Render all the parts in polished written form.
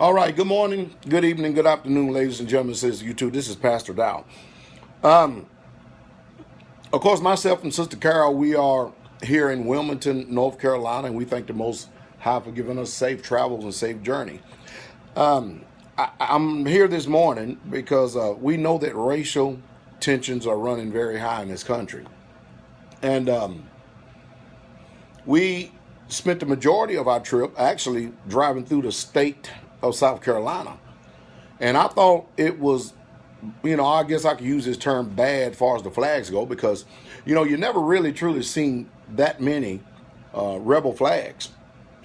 All right, good morning, good evening, good afternoon, ladies and gentlemen, says YouTube. This is Pastor Dow. Um, of course, myself and Sister Carol, we are here in Wilmington, North Carolina, and we thank the Most High for giving us safe travels and safe journey. I'm here this morning because we know that racial tensions are running very high in this country. And we spent the majority of our trip actually driving through the state of South Carolina. And I thought it was, I guess I could use this term bad as far as the flags go because, you never really truly seen that many rebel flags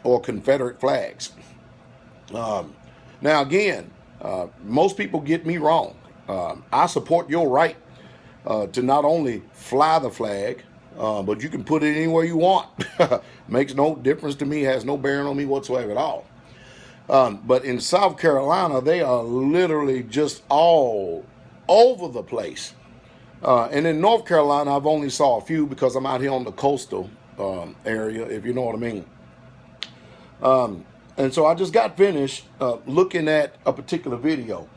or Confederate flags. Now, again, most people get me wrong. I support your right to not only fly the flag, but you can put it anywhere you want. Makes no difference to me, has no bearing on me whatsoever at all. But in South Carolina, they are literally just all over the place. And in North Carolina, I've only saw a few because I'm out here on the coastal area, if you know what I mean. And so I just got finished looking at a particular video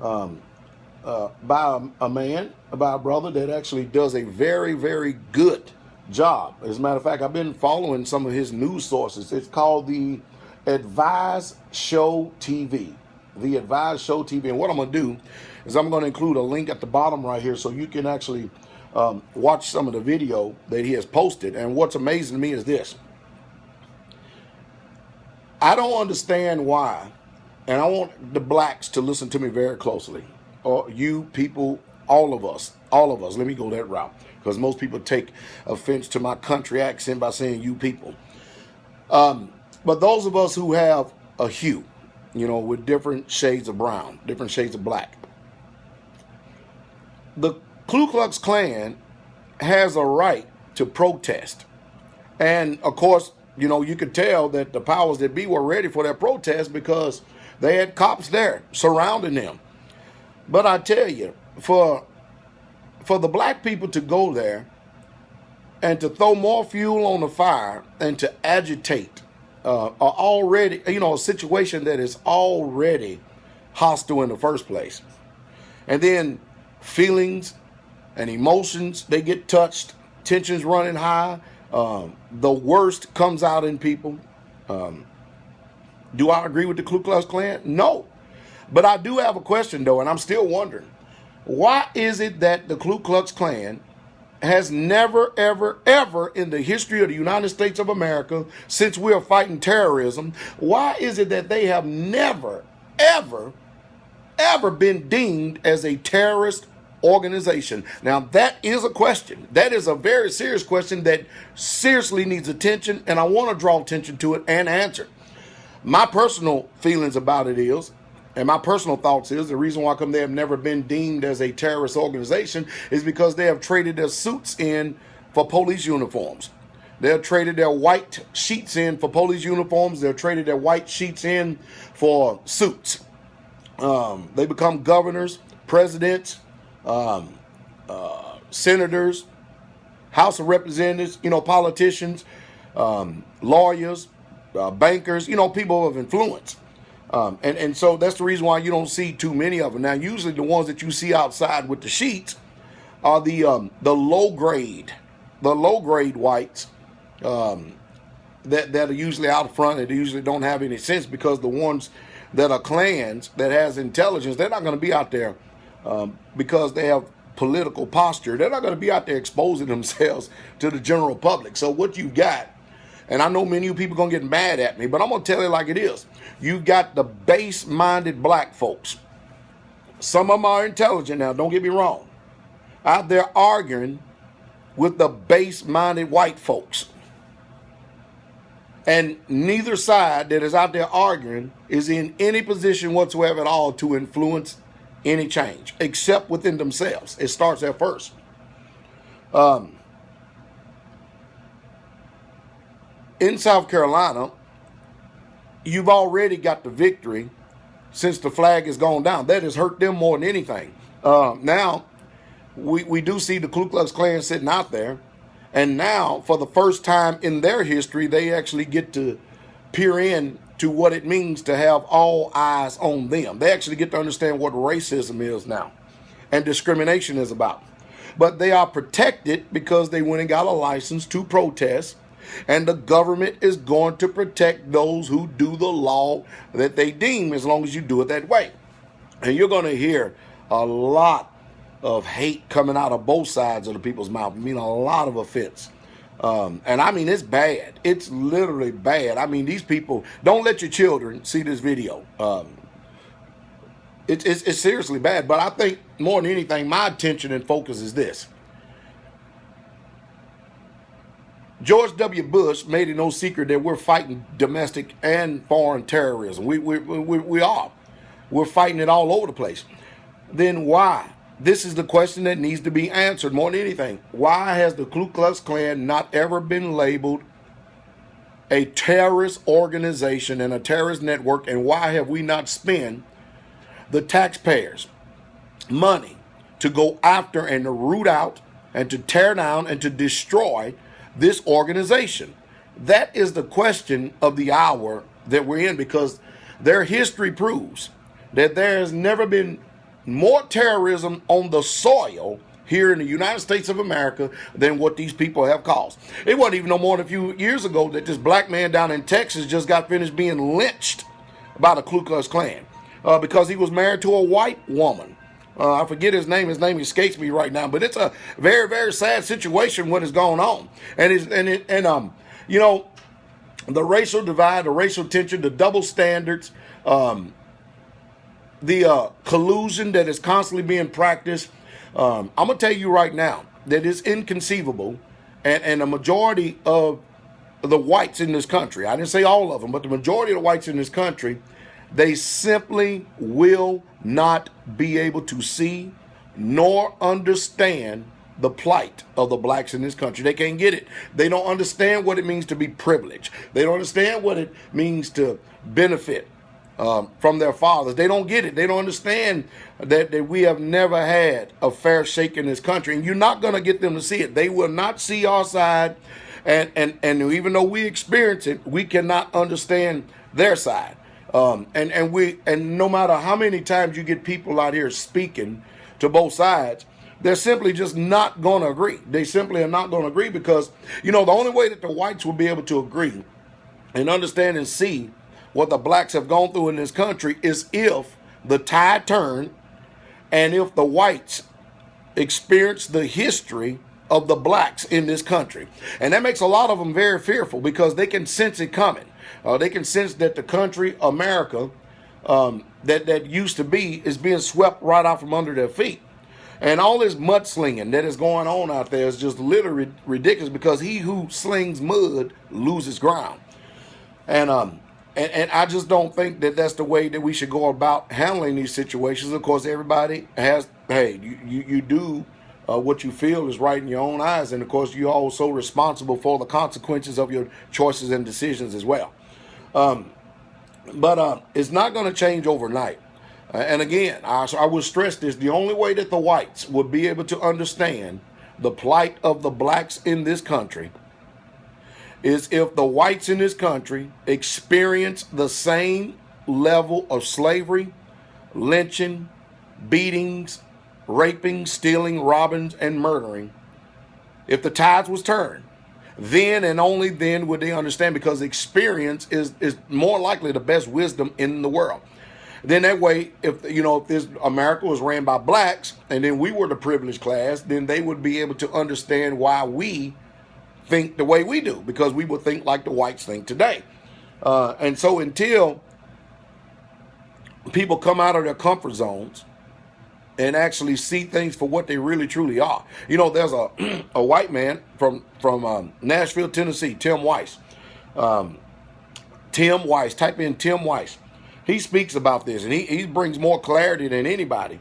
by a brother that actually does a very, very good job. As a matter of fact, I've been following some of his news sources. It's called the Advise Show TV. The Advise Show TV. And what I'm going to do is I'm going to include a link at the bottom right here so you can actually watch some of the video that he has posted. And what's amazing to me is this. I don't understand why, and I want the blacks to listen to me very closely. Or you people, all of us. Let me go that route because most people take offense to my country accent by saying you people. But those of us who have a hue, with different shades of brown, different shades of black, the Ku Klux Klan has a right to protest. And of course, you could tell that the powers that be were ready for that protest because they had cops there surrounding them. But I tell you, for the black people to go there and to throw more fuel on the fire and to agitate already, a situation that is already hostile in the first place. And then feelings and emotions, they get touched, tensions running high. The worst comes out in people. Do I agree with the Ku Klux Klan? No. But I do have a question, though, and I'm still wondering. Why is it that the Ku Klux Klan has never, ever, ever in the history of the United States of America, since we are fighting terrorism, why is it that they have never, ever, ever been deemed as a terrorist organization? Now, that is a question. That is a very serious question that seriously needs attention, and I want to draw attention to it and answer. My personal feelings about it is, and my personal thoughts is, the reason why come they have never been deemed as a terrorist organization is because they have traded their suits in for police uniforms. They have traded their white sheets in for police uniforms. They've traded their white sheets in for suits. They become governors, presidents, senators, House of Representatives, politicians, lawyers, bankers, people of influence. And so that's the reason why you don't see too many of them. Now, usually the ones that you see outside with the sheets are the low grade whites that are usually out front, and they usually don't have any sense because the ones that are clans that has intelligence, they're not going to be out there because they have political posture. They're not going to be out there exposing themselves to the general public. So what you got, and I know many of you people are going to get mad at me, but I'm going to tell you like it is. You got the base-minded black folks. Some of them are intelligent now, don't get me wrong. Out there arguing with the base-minded white folks. And neither side that is out there arguing is in any position whatsoever at all to influence any change, except within themselves. It starts at first. In South Carolina, you've already got the victory since the flag has gone down. That has hurt them more than anything. Now, we do see the Ku Klux Klan sitting out there. And now, for the first time in their history, they actually get to peer in to what it means to have all eyes on them. They actually get to understand what racism is now and discrimination is about. But they are protected because they went and got a license to protest, and the government is going to protect those who do the law that they deem, as long as you do it that way. And you're going to hear a lot of hate coming out of both sides of the people's mouth. I mean, a lot of offense. And I mean, it's bad. It's literally bad. I mean, these people, don't let your children see this video. It's seriously bad. But I think more than anything, my attention and focus is this. George W. Bush made it no secret that we're fighting domestic and foreign terrorism. We are. We're fighting it all over the place. Then why? This is the question that needs to be answered more than anything. Why has the Ku Klux Klan not ever been labeled a terrorist organization and a terrorist network? And why have we not spent the taxpayers' money to go after and to root out and to tear down and to destroy this organization? That is the question of the hour that we're in, because their history proves that there has never been more terrorism on the soil here in the United States of America than what these people have caused. It wasn't even no more than a few years ago that this black man down in Texas just got finished being lynched by the Ku Klux Klan because he was married to a white woman. I forget his name. His name escapes me right now, but it's a very, very sad situation what is going on. You know, the racial divide, the racial tension, the double standards, the collusion that is constantly being practiced. I'm going to tell you right now that it's inconceivable, and the majority of the whites in this country, I didn't say all of them, but the majority of the whites in this country, they simply will not be able to see nor understand the plight of the blacks in this country. They can't get it. They don't understand what it means to be privileged. They don't understand what it means to benefit from their fathers. They don't get it. They don't understand that we have never had a fair shake in this country. And you're not going to get them to see it. They will not see our side. And even though we experience it, we cannot understand their side. And no matter how many times you get people out here speaking to both sides, they're simply just not going to agree. They simply are not going to agree because, you know, the only way that the whites will be able to agree and understand and see what the blacks have gone through in this country is if the tide turned and if the whites experience the history of the blacks in this country. And that makes a lot of them very fearful because they can sense it coming. They can sense that the country, America, that used to be is being swept right out from under their feet. And all this mudslinging that is going on out there is just literally ridiculous because he who slings mud loses ground. And I just don't think that that's the way that we should go about handling these situations. Of course, everybody has, hey, you do what you feel is right in your own eyes. And of course, you're also responsible for the consequences of your choices and decisions as well. But it's not going to change overnight. And again, I will stress this. The only way that the whites would be able to understand the plight of the blacks in this country is if the whites in this country experience the same level of slavery, lynching, beatings, raping, stealing, robbing, and murdering. If the tides was turned, then and only then would they understand, because experience is more likely the best wisdom in the world. Then that way, if this America was ran by blacks and then we were the privileged class, then they would be able to understand why we think the way we do, because we would think like the whites think today. And so until people come out of their comfort zones and actually see things for what they really truly are. You know, there's a white man from Nashville, Tennessee, Tim Weiss. Tim Weiss, type in Tim Weiss. He speaks about this, and he brings more clarity than anybody.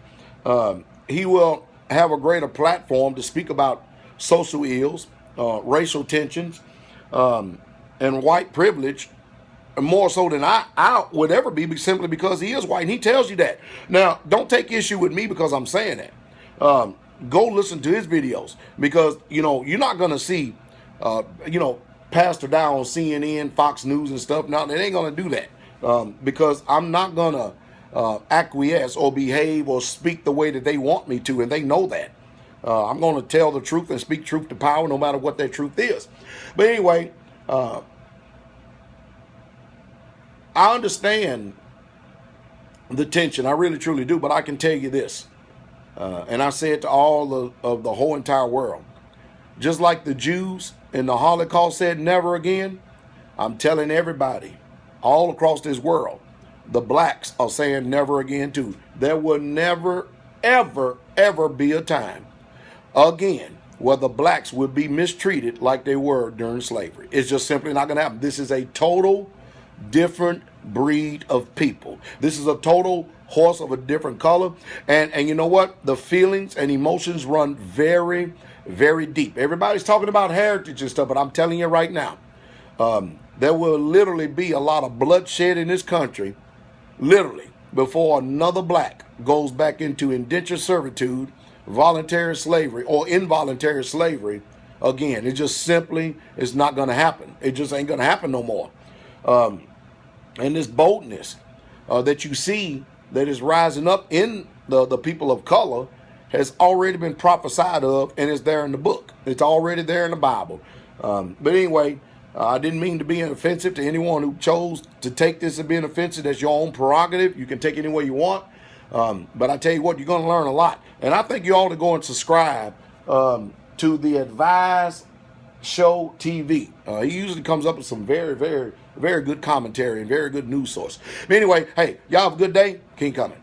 He will have a greater platform to speak about social ills, racial tensions, and white privilege, more so than I would ever be, simply because he is white, and he tells you that. Now, don't take issue with me because I'm saying that. Go listen to his videos, because, you're not going to see, Pastor Dow on CNN, Fox News and stuff. Now, they ain't going to do that. because I'm not going to acquiesce or behave or speak the way that they want me to, and they know that. I'm going to tell the truth and speak truth to power no matter what that truth is. But anyway, I understand the tension. I really, truly do. But I can tell you this, and I say it to all of the whole entire world. Just like the Jews in the Holocaust said never again, I'm telling everybody all across this world, the blacks are saying never again too. There will never, ever, ever be a time again where the blacks would be mistreated like they were during slavery. It's just simply not going to happen. This is a total different breed of people. This is a total horse of a different color. And you know what? The feelings and emotions run very, very deep. Everybody's talking about heritage and stuff, but I'm telling you right now, there will literally be a lot of bloodshed in this country, literally, before another black goes back into indentured servitude, voluntary slavery, or involuntary slavery again. It just simply is not going to happen. It just ain't going to happen no more. And this boldness that you see that is rising up in the people of color has already been prophesied of, and it's there in the book. It's already there in the Bible. But anyway, I didn't mean to be offensive to anyone who chose to take this as being offensive. That's your own prerogative. You can take it any way you want. But I tell you what, you're going to learn a lot. And I think you ought to go and subscribe to the Advise Show TV. He usually comes up with some very, very, very good commentary and very good news source. But anyway, hey, y'all have a good day. Keep coming.